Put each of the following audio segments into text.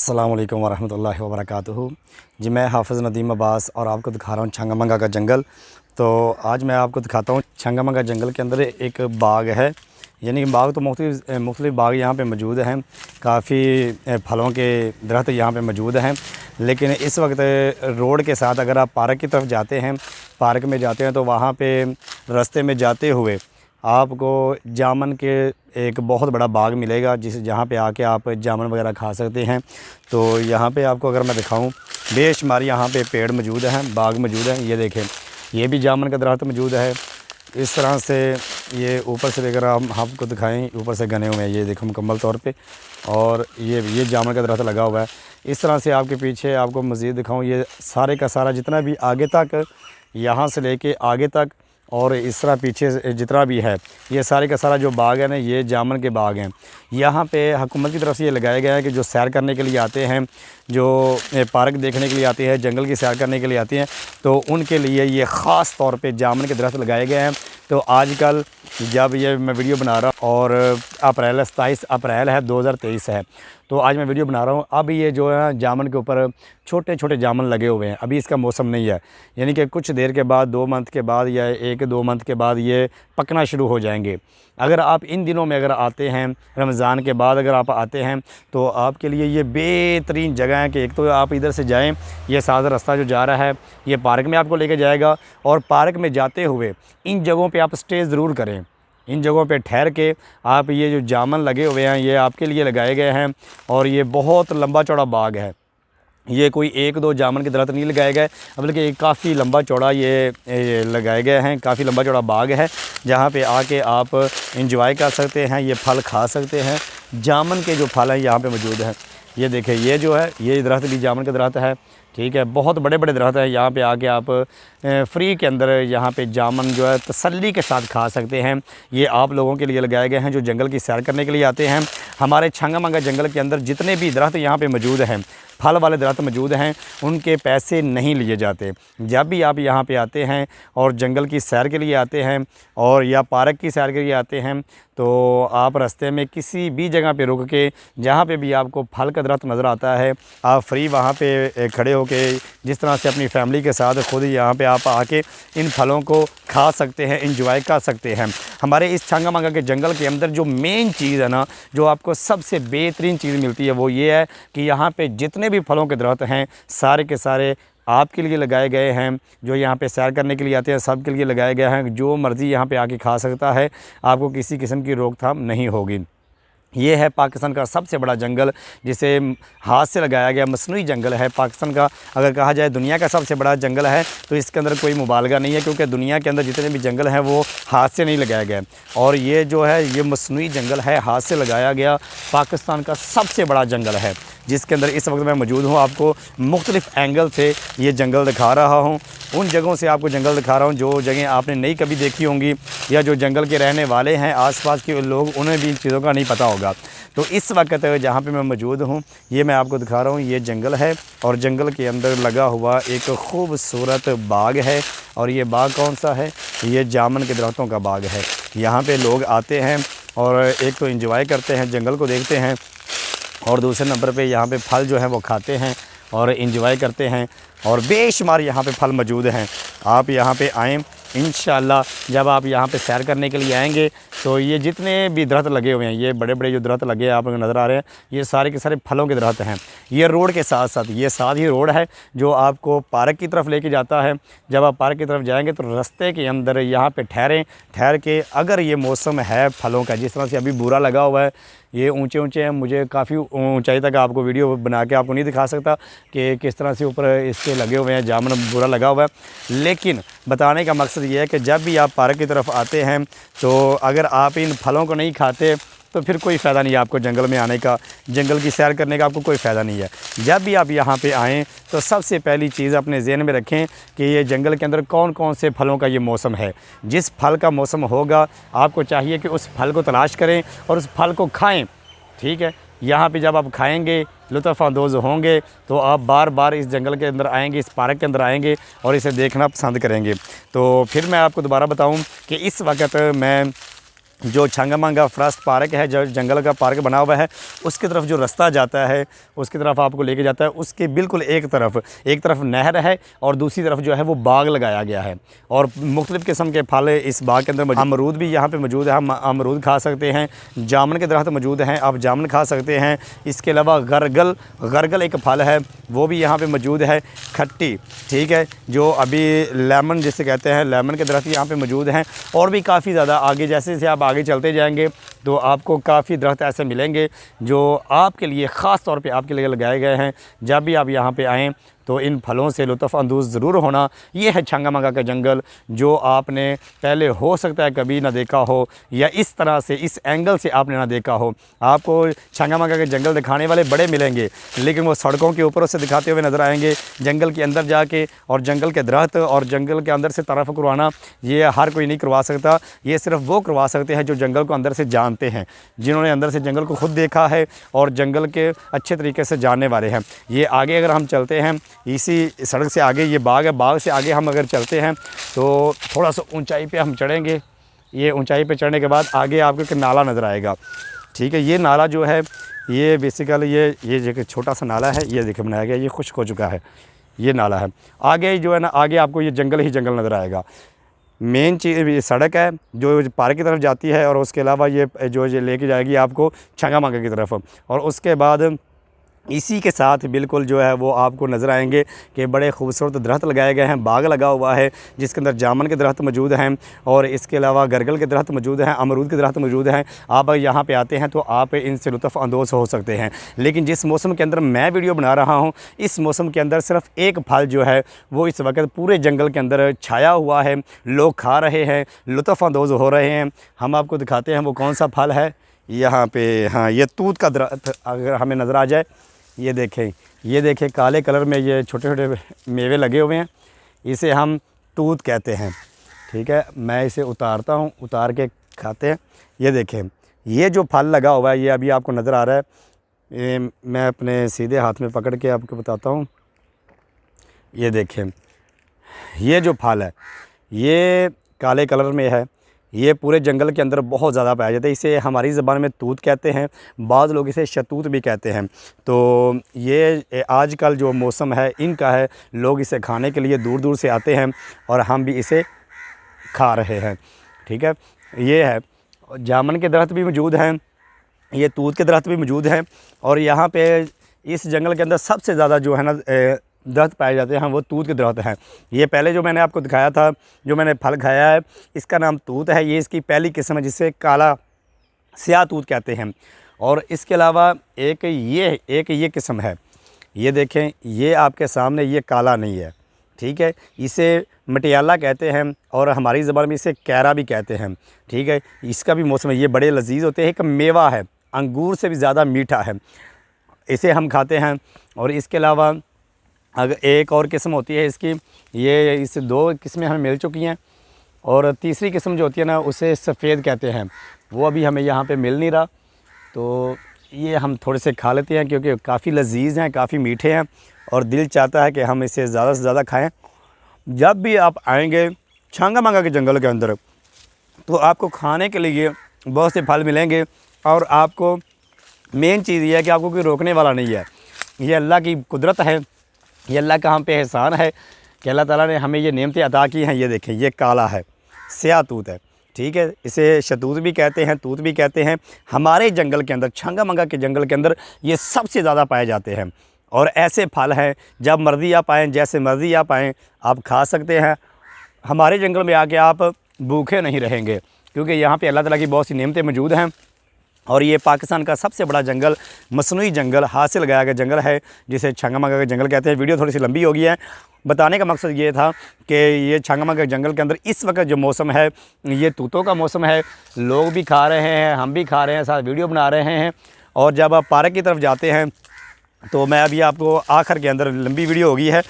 अस्सलाम वालेकुम वरहमतुल्लाहि वबरकातुहू। जी मैं हाफ़िज़ नदीम अब्बास और आपको दिखा रहा हूँ छंगामंगा का जंगल। तो आज मैं आपको दिखाता हूँ छंगामंगा जंगल के अंदर एक बाग है, यानी कि बाग तो मुख्तलिफ़ बाग यहाँ पे मौजूद हैं। काफ़ी फलों के दरख्त यहाँ पे मौजूद हैं, लेकिन इस वक्त रोड के साथ अगर आप पार्क की तरफ जाते हैं, पार्क में जाते हैं तो वहाँ पे रास्ते में जाते हुए आपको जामुन के एक बहुत बड़ा बाग मिलेगा, जहाँ पे आके आप जामुन वगैरह खा सकते हैं। तो यहाँ पे आपको अगर मैं दिखाऊं, बेशुमार यहाँ पे पेड़ मौजूद हैं, बाग मौजूद हैं। ये देखें, ये भी जामुन का दरख्त मौजूद है। इस तरह से ये ऊपर से लेकर हम आपको दिखाएं, ऊपर से घने हुए हैं, ये देखो मुकम्मल तौर पे। और ये जामुन का दरख्त लगा हुआ है। इस तरह से आपके पीछे आपको मज़ीद दिखाऊँ, ये सारे का सारा जितना भी आगे तक, यहाँ से लेके आगे तक और इस तरह पीछे जितना भी है, ये सारे का सारा जो बाग है ना, ये जामुन के बाग हैं। यहाँ पे हुकूमत की तरफ से ये लगाया गया है कि जो सैर करने के लिए आते हैं, जो पार्क देखने के लिए आते हैं, जंगल की सैर करने के लिए आते हैं, तो उनके लिए ये ख़ास तौर पे जामुन के दरख्त लगाए गए हैं। तो आजकल जब ये मैं वीडियो बना रहा हूँ और 27 अप्रैल है 2023 है, तो आज मैं वीडियो बना रहा हूँ। अब ये जो है जामुन के ऊपर छोटे छोटे जामुन लगे हुए हैं। अभी इसका मौसम नहीं है, यानी कि कुछ देर के बाद, 2 मंथ के बाद या 1-2 मंथ के बाद ये पकना शुरू हो जाएंगे। अगर आप इन दिनों में अगर आते हैं, रमज़ान के बाद अगर आप आते हैं, तो आपके लिए ये बेहतरीन जगह है कि एक तो आप इधर से जाएं, ये सादा रास्ता जो जा रहा है ये पार्क में आपको लेके जाएगा, और पार्क में जाते हुए इन जगहों पे आप स्टे ज़रूर करें। इन जगहों पे ठहर के आप, ये जो जामुन लगे हुए हैं ये आपके लिए लगाए गए हैं, और ये बहुत लंबा चौड़ा बाग है। ये कोई 1-2 जामुन के दरख्त नहीं लगाए गए, बल्कि काफ़ी लंबा चौड़ा ये लगाए गए हैं। काफ़ी लंबा चौड़ा बाग है, जहाँ पे आके आप इंजॉय कर सकते हैं, ये फल खा सकते हैं। जामुन के जो फल हैं यहाँ पे मौजूद हैं। ये देखें, ये जो है ये दरख्त भी जामुन का दरख्त है, ठीक है। बहुत बड़े बड़े दरख्त हैं। यहाँ पे आके आप फ्री के अंदर यहाँ पे जामुन जो है तसल्ली के साथ खा सकते हैं। ये आप लोगों के लिए लगाए गए हैं जो जंगल की सैर करने के लिए आते हैं। हमारे छंगामंगा जंगल के अंदर जितने भी दरख्त यहाँ पे मौजूद हैं, फल वाले दरख्त मौजूद हैं, उनके पैसे नहीं लिए जाते। जब भी आप यहाँ पे आते हैं और जंगल की सैर के लिए आते हैं और या पार्क की सैर के लिए आते हैं, तो आप रास्ते में किसी भी जगह पे रुक के, जहाँ पे भी आपको फल का दरख्त नज़र आता है, आप फ्री वहाँ पे खड़े होके जिस तरह से अपनी फैमिली के साथ खुद यहाँ पे आप आके इन फलों को खा सकते हैं, इंजॉय कर सकते हैं। हमारे इस छंगामंगा के जंगल के अंदर जो मेन चीज़ है ना, जो आपको सबसे बेहतरीन चीज़ मिलती है, वो ये है कि यहाँ पे जितने भी फलों के दरख्त हैं सारे के सारे आपके लिए लगाए गए हैं। जो यहाँ पे सैर करने के लिए आते हैं सब के लिए लगाए गए हैं। जो मर्ज़ी यहाँ पे आके खा सकता है, आपको किसी किस्म की रोकथाम नहीं होगी। ये है पाकिस्तान का सबसे बड़ा जंगल, जिसे हाथ से लगाया गया मसनूई जंगल है। पाकिस्तान का अगर कहा जाए दुनिया का सबसे बड़ा जंगल है, तो इसके अंदर कोई मुबालगा नहीं है, क्योंकि दुनिया के अंदर जितने भी जंगल हैं वो हाथ से नहीं लगाए गए, और ये जो है ये मसनूई जंगल है, हाथ से लगाया गया पाकिस्तान का सबसे बड़ा जंगल है, जिसके अंदर इस वक्त मैं मौजूद हूँ। आपको मुख्तलिफ़ एंगल से ये जंगल दिखा रहा हूँ। उन जगहों से आपको जंगल दिखा रहा हूँ जो जगह आपने नहीं कभी देखी होंगी, या जो जंगल के रहने वाले हैं आसपास के लोग, उन्हें भी इन चीज़ों का नहीं पता होगा। तो इस वक्त जहाँ पे मैं मौजूद हूँ, ये मैं आपको दिखा रहा हूँ, ये जंगल है, और जंगल के अंदर लगा हुआ एक खूबसूरत बाग है। और ये बाग कौन सा है? ये जामुन के दरख्तों का बाग है। यहाँ पे लोग आते हैं और एक तो एंजॉय करते हैं, जंगल को देखते हैं, और दूसरे नंबर पे यहाँ पे फल जो हैं वो खाते हैं और एंजॉय करते हैं। और बेशुमार यहाँ पे फल मौजूद हैं। आप यहाँ पे आएँ, इंशाअल्लाह जब आप यहाँ पे सैर करने के लिए आएंगे, तो ये जितने भी दरख्त लगे हुए हैं, ये बड़े बड़े जो दरख्त लगे हैं आपको नज़र आ रहे हैं, ये सारे के सारे फलों के दरख्त हैं। ये रोड के साथ साथ, ये साथ ही रोड है जो आपको पार्क की तरफ लेके जाता है। जब आप पार्क की तरफ जाएंगे तो रास्ते के अंदर यहाँ पे ठहर के, अगर ये मौसम है फलों का, जिस तरह से अभी बूरा लगा हुआ है, ये ऊंचे ऊंचे हैं, मुझे काफ़ी ऊंचाई तक आपको वीडियो बना के आपको नहीं दिखा सकता कि किस तरह से ऊपर इसके लगे हुए हैं, जामुन बूरा लगा हुआ है। लेकिन बताने का मकसद ये है कि जब भी आप पार्क की तरफ आते हैं, तो अगर आप इन फलों को नहीं खाते तो फिर कोई फ़ायदा नहीं है आपको जंगल में आने का, जंगल की सैर करने का आपको कोई फ़ायदा नहीं है। जब भी आप यहाँ पे आएँ तो सबसे पहली चीज़ अपने ज़हन में रखें कि ये जंगल के अंदर कौन कौन से फलों का ये मौसम है। जिस फल का मौसम होगा, आपको चाहिए कि उस फल को तलाश करें और उस फल को खाएँ, ठीक है। यहाँ पे जब आप खाएंगे, लुत्फ़अंदोज़ होंगे, तो आप बार बार इस जंगल के अंदर आएंगे, इस पार्क के अंदर आएंगे और इसे देखना पसंद करेंगे। तो फिर मैं आपको दोबारा बताऊं कि इस वक्त मैं जो छंगामंगा फॉरेस्ट पार्क है, जो जंगल का पार्क बना हुआ है, उसकी तरफ जो रास्ता जाता है, उसकी तरफ आपको लेके जाता है। उसके बिल्कुल एक तरफ नहर है और दूसरी तरफ जो है वो बाग लगाया गया है और मुख्तलिफ़ किस्म के फल इस बाग के अंदर। अमरूद भी यहाँ पे मौजूद है, हम अमरूद खा सकते हैं। जामुन के दरख्त मौजूद हैं, आप जामुन खा सकते हैं। इसके अलावा गरगल एक फल है, वो भी यहाँ पर मौजूद है, खट्टी, ठीक है, जो अभी लेमन जिसे कहते हैं, लेमन के दरख्त यहाँ पर मौजूद हैं। और भी काफ़ी ज़्यादा आगे जैसे जैसे आप आगे चलते जाएंगे तो आपको काफ़ी दरख्त ऐसे मिलेंगे जो आपके लिए ख़ास तौर पे आपके लिए लगाए गए हैं। जब भी आप यहाँ पे आएँ तो इन फलों से लुत्फ़ अंदोज़ ज़रूर होना। ये है छंगामंगा का जंगल, जो आपने पहले हो सकता है कभी ना देखा हो, या इस तरह से इस एंगल से आपने ना देखा हो। आपको छंगामंगा के जंगल दिखाने वाले बड़े मिलेंगे, लेकिन वो सड़कों के ऊपर से दिखाते हुए नज़र आएंगे। जंगल के अंदर जाके और जंगल के दरख्त और जंगल के अंदर से तरफ करवाना ये हर कोई नहीं करवा सकता। ये सिर्फ वो करवा सकते हैं जो जंगल को अंदर से जानते हैं, जिन्होंने अंदर से जंगल को खुद देखा है और जंगल के अच्छे तरीके से जानने वाले हैं। ये आगे अगर हम चलते हैं, इसी सड़क से आगे ये बाग है, बाग से आगे हम अगर चलते हैं तो थोड़ा सा ऊंचाई पे हम चढ़ेंगे। ये ऊंचाई पे चढ़ने के बाद आगे आपको एक नाला नज़र आएगा, ठीक है। ये नाला जो है ये बेसिकली ये जो छोटा सा नाला है, ये देखिए बनाया गया, ये खुश्क हो चुका है, ये नाला है। आगे जो है ना, आगे आपको ये जंगल ही जंगल नज़र आएगा। मेन चीज़ ये सड़क है जो पार्क की तरफ जाती है, और उसके अलावा ये जो लेके जाएगी आपको छंगामंगा की तरफ। और उसके बाद इसी के साथ बिल्कुल जो है वो आपको नज़र आएंगे कि बड़े खूबसूरत दरख्त लगाए गए हैं, बाग लगा हुआ है जिसके अंदर जामुन के दरख्त मौजूद हैं और इसके अलावा गरगल के दरख्त मौजूद हैं, अमरूद के दरख्त मौजूद हैं। आप यहाँ पे आते हैं तो आप इनसे लुत्फ़ अंदोज़ हो सकते हैं। लेकिन जिस मौसम के अंदर मैं वीडियो बना रहा हूँ, इस मौसम के अंदर सिर्फ एक फल जो है वो इस वक्त पूरे जंगल के अंदर छाया हुआ है, लोग खा रहे हैं, लुत्फ़ अंदोज़ हो रहे हैं। हम आपको दिखाते हैं वो कौन सा फल है यहाँ पे। हाँ, ये तूत का दरख्त अगर हमें नज़र आ जाए, ये देखें काले कलर में ये छोटे छोटे मेवे लगे हुए हैं, इसे हम तूत कहते हैं, ठीक है। मैं इसे उतारता हूँ, उतार के खाते हैं। ये देखें, ये जो फल लगा हुआ है ये अभी आपको नज़र आ रहा है, ये मैं अपने सीधे हाथ में पकड़ के आपको बताता हूँ। ये देखें, ये जो फल है ये काले कलर में है, ये पूरे जंगल के अंदर बहुत ज़्यादा पाया जाता है। इसे हमारी ज़बान में तूत कहते हैं, बाज़ लोग इसे शतूत भी कहते हैं। तो ये आजकल जो मौसम है इनका है, लोग इसे खाने के लिए दूर दूर से आते हैं और हम भी इसे खा रहे हैं, ठीक है। ये है, जामुन के दरख्त भी मौजूद हैं, ये तूत के दरख्त भी मौजूद हैं। और यहाँ पे इस जंगल के अंदर सबसे ज़्यादा जो है ना दरख्त पाए जाते हैं वो तूत के दरख्त हैं। ये पहले जो मैंने आपको दिखाया था, जो मैंने फल खाया है, इसका नाम तूत है। ये इसकी पहली किस्म है जिसे काला स्याह तूत कहते हैं। और इसके अलावा एक ये किस्म है, ये देखें, ये आपके सामने, ये काला नहीं है, ठीक है। इसे मटियाला कहते हैं और हमारी ज़बान में इसे कैरा भी कहते हैं, ठीक है। इसका भी मौसम है, ये बड़े लजीज होते हैं, एक मेवा है, अंगूर से भी ज़्यादा मीठा है, इसे हम खाते हैं। और इसके अलावा अगर एक और किस्म होती है इसकी, ये इस दो किस्में हमें मिल चुकी हैं, और तीसरी किस्म जो होती है ना उसे सफ़ेद कहते हैं, वो अभी हमें यहाँ पे मिल नहीं रहा। तो ये हम थोड़े से खा लेते हैं क्योंकि काफ़ी लजीज हैं, काफ़ी मीठे हैं और दिल चाहता है कि हम इसे ज़्यादा से ज़्यादा खाएँ। जब भी आप आएँगे छंगामंगा के जंगल के अंदर तो आपको खाने के लिए बहुत से फल मिलेंगे, और आपको मेन चीज़ ये है कि आपको कोई रोकने वाला नहीं है। ये अल्लाह की कुदरत है, ये अल्लाह का हम पे एहसान है कि अल्लाह ताला ने हमें ये नेमतें अता की हैं। ये देखें, ये काला है, स्याह तूत है, ठीक है। इसे शतूत भी कहते हैं, तूत भी कहते हैं। हमारे जंगल के अंदर, छंगामंगा के जंगल के अंदर ये सबसे ज़्यादा पाए जाते हैं। और ऐसे फल हैं जब मर्ज़ी आप आएँ, जैसे मर्ज़ी आप आएँ, आप खा सकते हैं। हमारे जंगल में आके आप भूखे नहीं रहेंगे क्योंकि यहाँ पे अल्लाह ताला की बहुत सी नेमतें मौजूद हैं। और ये पाकिस्तान का सबसे बड़ा जंगल, मसनूई जंगल, हाथ से लगाया गया जंगल है जिसे छंगामंगा का जंगल कहते हैं। वीडियो थोड़ी सी लंबी हो गई है, बताने का मकसद ये था कि ये छंगामंगा के जंगल के अंदर इस वक्त जो मौसम है ये तूतों का मौसम है, लोग भी खा रहे हैं, हम भी खा रहे हैं, साथ वीडियो बना रहे हैं। और जब आप पार्क की तरफ जाते हैं तो मैं अभी आपको आखिर के अंदर, लंबी वीडियो हो गई है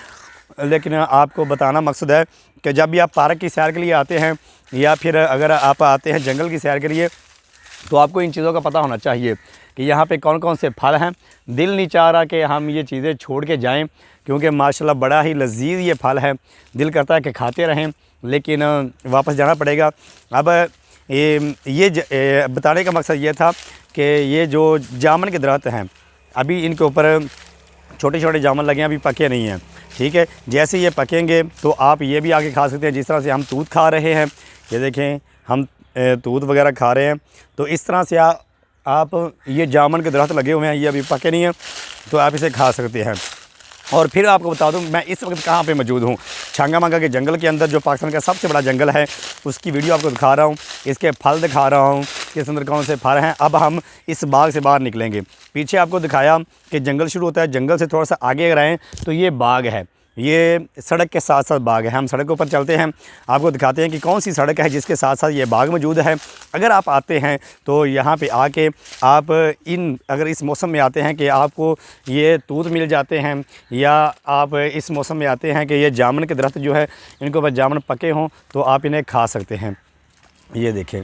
लेकिन आपको बताना मकसद है कि जब भी आप पार्क की सैर के लिए आते हैं या फिर अगर आप आते हैं जंगल की सैर के लिए, तो आपको इन चीज़ों का पता होना चाहिए कि यहाँ पे कौन कौन से फल हैं। दिल नहीं चाह रहा कि हम ये चीज़ें छोड़ के जाएं क्योंकि माशाल्लाह बड़ा ही लजीज ये फल है, दिल करता है कि खाते रहें, लेकिन वापस जाना पड़ेगा। अब बताने का मकसद ये था कि ये जो जामुन के दरख्त हैं, अभी इनके ऊपर छोटे छोटे जामुन लगे हैं, अभी पके नहीं हैं। ठीक है, जैसे ये पकेंगे तो आप ये भी आके खा सकते हैं। जिस तरह से हम तूत खा रहे हैं, ये देखें हम तूत वगैरह खा रहे हैं, तो इस तरह से आप ये जामुन के दरख्त लगे हुए हैं, ये अभी पके नहीं हैं, तो आप इसे खा सकते हैं। और फिर आपको बता दूं मैं इस वक्त कहाँ पे मौजूद हूँ, छंगा मंगा के जंगल के अंदर, जो पाकिस्तान का सबसे बड़ा जंगल है, उसकी वीडियो आपको दिखा रहा हूँ। इसके फल दिखा रहा हूँ कि इस अंदर कौन से फल हैं। अब हम इस बाग से बाहर निकलेंगे। पीछे आपको दिखाया कि जंगल शुरू होता है, जंगल से थोड़ा सा आगे अगर आएँ तो ये बाग है, ये सड़क के साथ साथ बाग है। हम सड़क के ऊपर चलते हैं, आपको दिखाते हैं कि कौन सी सड़क है जिसके साथ साथ ये बाग मौजूद है। अगर आप आते हैं तो यहाँ पे आके आप अगर इस मौसम में आते हैं कि आपको ये तूत मिल जाते हैं, या आप इस मौसम में आते हैं कि ये जामुन के दरख्त जो है इनके ऊपर जामुन पके हों, तो आप इन्हें खा सकते हैं। ये देखें,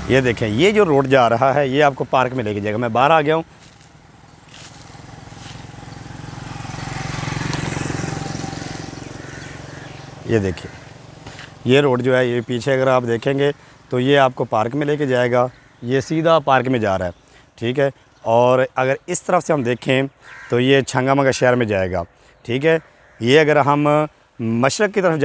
ये देखें, ये जो रोड जा रहा है ये आपको पार्क में लेके जाएगा। मैं बाहर आ गया हूँ। ये देखिए, ये रोड जो है, ये पीछे अगर आप देखेंगे तो ये आपको पार्क में लेके जाएगा। ये सीधा पार्क में जा रहा है। ठीक है, और अगर इस तरफ से हम देखें तो ये छंगा मंगा शहर में जाएगा। ठीक है, ये अगर हम मशरक़ की तरफ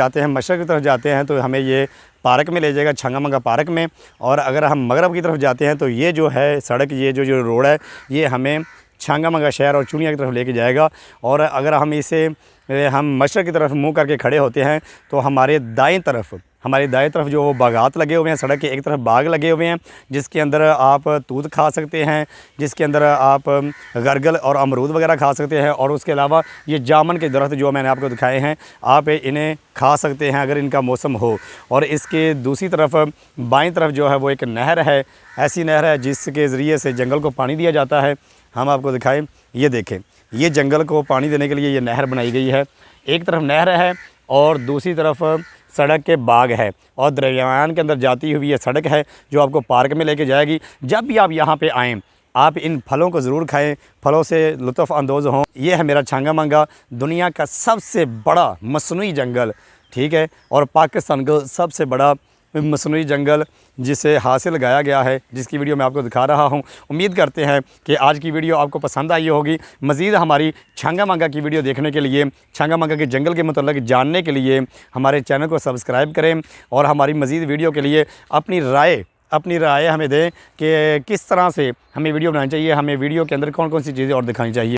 जाते हैं तो हमें ये पार्क में ले जाएगा, छंगा मंगा पार्क में। और अगर हम मगरब की तरफ जाते हैं तो ये जो है सड़क, ये जो रोड है, ये हमें छंगा मंगा शहर और चुनिया की तरफ लेके जाएगा। और अगर हम मशरक़ की तरफ मुँह करके खड़े होते हैं तो हमारे दाएं तरफ जो वो बागात लगे हुए हैं, सड़क के एक तरफ बाग लगे हुए हैं, जिसके अंदर आप तूत खा सकते हैं, जिसके अंदर आप गरगल और अमरूद वगैरह खा सकते हैं। और उसके अलावा ये जामुन के दरख्त जो मैंने आपको दिखाए हैं, आप इन्हें खा सकते हैं अगर इनका मौसम हो। और इसके दूसरी तरफ बाईं तरफ जो है वो एक नहर है, ऐसी नहर है जिसके ज़रिए से जंगल को पानी दिया जाता है। हम आपको दिखाएं, ये देखें, ये जंगल को पानी देने के लिए ये नहर बनाई गई है। एक तरफ नहर है और दूसरी तरफ सड़क के बाग है, और दरमियान के अंदर जाती हुई ये सड़क है जो आपको पार्क में लेके जाएगी। जब भी आप यहाँ पे आएँ, आप इन फलों को ज़रूर खाएं, फलों से लुत्फ़ अंदोज़ हों। ये है मेरा छंगा मंगा, दुनिया का सबसे बड़ा मसनूई जंगल। ठीक है, और पाकिस्तान का सबसे बड़ा मसनूई जंगल जिसे हाथ से लगाया गया है, जिसकी वीडियो मैं आपको दिखा रहा हूं। उम्मीद करते हैं कि आज की वीडियो आपको पसंद आई होगी। मज़ीद हमारी छंगा मंगा की वीडियो देखने के लिए, छंगा मंगा के जंगल के मतलब जानने के लिए हमारे चैनल को सब्सक्राइब करें, और हमारी मज़ीद वीडियो के लिए अपनी राय हमें दें कि किस तरह से हमें वीडियो बनानी चाहिए, हमें वीडियो के अंदर कौन कौन सी चीज़ें और दिखानी चाहिए।